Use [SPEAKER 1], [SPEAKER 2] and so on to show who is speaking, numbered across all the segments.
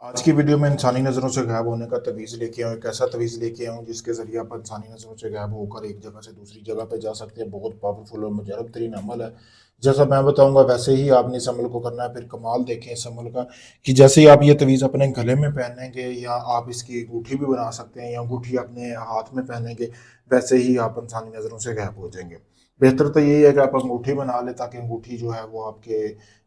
[SPEAKER 1] आज की वीडियो में इंसानी नज़रों से गायब होने का तवीज़ लेके आऊँ, एक ऐसा तवीज़ लेके आऊँ जिसके ज़रिए आप इंसानी नज़रों से गायब होकर एक जगह से दूसरी जगह पे जा सकते हैं। बहुत पावरफुल और मुजरब तरीन अमल है। जैसा मैं बताऊंगा वैसे ही आपने इस अमल को करना है। फिर कमाल देखें इस अमल का कि जैसे ही आप ये तवीज़ अपने गले में पहनेंगे या आप इसकी अंगूठी भी बना सकते हैं या अंगूठी अपने हाथ में पहनेंगे, वैसे ही आप इंसानी नज़रों से गायब हो जाएंगे। बेहतर तो यही है कि आप अंगूठी बना लें ताकि अंगूठी जो है वो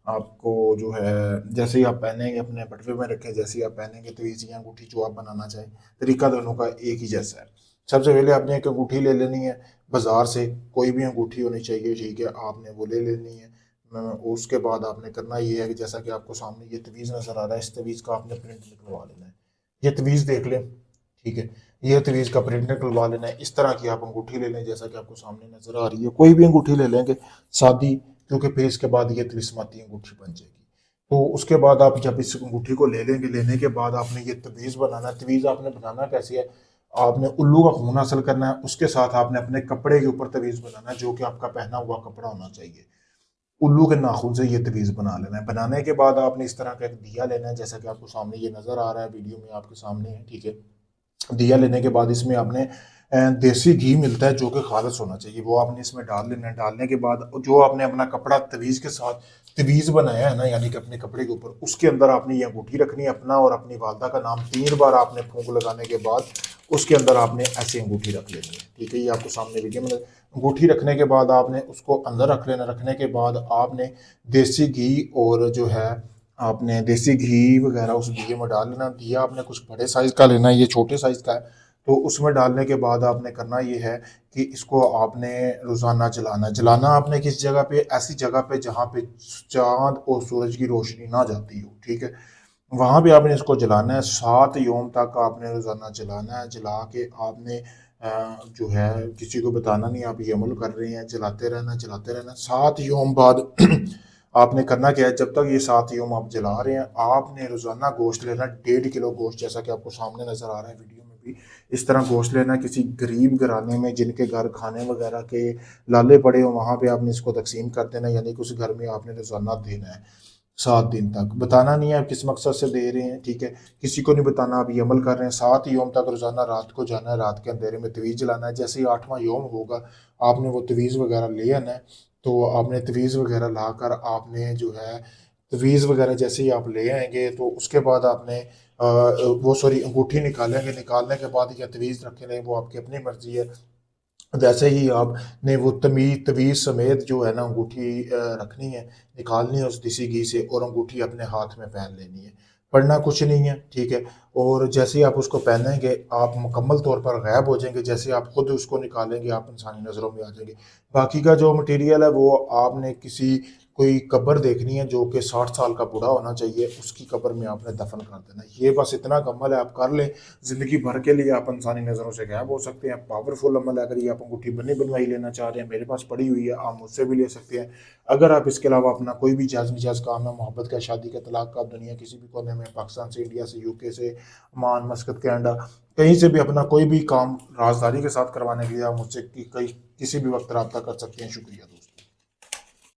[SPEAKER 1] आपको जो है जैसे ही आप पहनेंगे अपने बटवे में रखें, जैसे ही आप पहनेंगे तो इजी अंगूठी जो आप बनाना चाहें, तरीका दोनों का एक ही जैसा है। सबसे पहले आपने एक अंगूठी ले लेनी है बाजार से, कोई भी अंगूठी होनी चाहिए, ठीक है, आपने वो ले लेनी है। उसके बाद आपने करना ये है कि जैसा कि आपको सामने ये तवीज़ नज़र आ रहा है, इस तवीज़ का आपने प्रिंट निकलवा लेना है। ये तवीज़ देख लें, ठीक है, ये तवीज़ का प्रिंट निकलवा लेना है। इस तरह की आप अंगूठी ले लें जैसा कि आपको सामने नजर आ रही है, कोई भी अंगूठी ले लेंगे सादी, क्योंकि फिर इसके बाद ये तिलिस्माती अंगूठी बन जाएगी। तो उसके बाद आप जब इस अंगूठी को ले लेंगे, लेने के बाद आपने ये तवीज़ बनाना है। तवीज़ आपने बनाना कैसे है, आपने उल्लू का खून हासिल करना है, उसके साथ आपने अपने कपड़े के ऊपर तवीज़ बनाना है जो कि आपका पहना हुआ कपड़ा होना चाहिए। उल्लू के नाखून से ये तवीज़ बना लेना है। बनाने के बाद आपने इस तरह का एक दिया लेना है जैसा कि आपको सामने ये नज़र आ रहा है, वीडियो में आपके सामने है, ठीक है। दिया लेने के बाद इसमें आपने देसी घी मिलता है जो कि खालिस होना चाहिए, वो आपने इसमें डाल लेना है। डालने के बाद जो आपने अपना कपड़ा तवीज़ के साथ तवीज़ बनाया है ना, यानी कि अपने कपड़े के ऊपर, उसके अंदर आपने ये अंगूठी रखनी है, अपना और अपनी वालदा का नाम 3 बार आपने फूंक लगाने के बाद उसके अंदर आपने ऐसी अंगूठी रख लेनी है, ठीक है। ये आपको सामने वीडियो में अंगूठी रखने के बाद आपने उसको अंदर रख लेना। रखने के बाद आपने देसी घी और जो है आपने देसी घी वगैरह उस दिए में डाल लेना। दिया आपने कुछ बड़े साइज़ का लेना है, ये छोटे साइज़ का है। तो उसमें डालने के बाद आपने करना ये है कि इसको आपने रोज़ाना जलाना है। जलाना आपने किस जगह पे, ऐसी जगह पे जहाँ पे चाँद और सूरज की रोशनी ना जाती हो, ठीक है, वहाँ पे आपने इसको जलाना है। 7 योम तक आपने रोज़ाना जलाना है। जला के आपने जो है किसी को बताना नहीं आप ये अमल कर रहे हैं, जलाते रहना, जलाते रहना। 7 योम बाद आपने करना क्या है, जब तक ये 7 योम आप जला रहे हैं, आपने रोज़ाना गोश्त लेना, 1.5 किलो गोश्त, जैसा कि आपको सामने नज़र आ रहा है वीडियो में भी। इस तरह गोश्त लेना, किसी गरीब घराने में जिनके घर खाने वगैरह के लाले पड़े हो, वहाँ पे आपने इसको तकसीम कर देना, यानी कि उस घर में आपने रोज़ाना देना है 7 दिन तक। बताना नहीं है आप किस मकसद से दे रहे हैं, ठीक है, किसी को नहीं बताना, आप ये अमल कर रहे हैं। 7 योम तक रोज़ाना रात को जाना है, रात के अंधेरे में तवीज़ जलाना है। जैसे ही 8वां योम होगा आपने वो तवीज़ वगैरह ले आना है। तो आपने तवीज़ वगैरह ला कर आपने जो है तवीज़ वगैरह जैसे ही आप ले आएंगे तो उसके बाद आपने वो सॉरी अंगूठी निकालेंगे। निकालने के बाद या तवीज़ रखें, वो आपकी अपनी मर्जी है। वैसे ही आपने वो तवीज़ समेत जो है ना अंगूठी रखनी है, निकालनी है उस देसी घी से, और अंगूठी अपने हाथ में पहन लेनी है। पढ़ना कुछ नहीं है, ठीक है। और जैसे ही आप उसको पहनेंगे आप मुकम्मल तौर पर गायब हो जाएंगे। जैसे आप खुद उसको निकालेंगे आप इंसानी नज़रों में आ जाएंगे। बाकी का जो मटेरियल है वो आपने किसी कोई कब्र देखनी है जो कि 60 साल का बूढ़ा होना चाहिए, उसकी कब्र में आपने दफन कर देना है। ये बस इतना कमल है, आप कर लें, ज़िंदगी भर के लिए आप इंसानी नज़रों से गायब हो सकते हैं। पावरफुल अमल है। अगर ये आप अंगूठी बनी बनवाई लेना चाह रहे हैं, मेरे पास पड़ी हुई है, आप मुझसे भी ले सकते हैं। अगर आप इसके अलावा अपना कोई भी जायज़ निजायज़ काम है, मोहब्बत का, शादी का, तलाक का, दुनिया किसी भी कोने में, पाकिस्तान से, इंडिया से, यूके से, ओमान, मस्कत, कनाडा, कहीं से भी अपना कोई भी काम राजदारी के साथ करवाने के लिए आप मुझसे कहीं किसी भी वक्त रब्ता कर सकते हैं। शुक्रिया।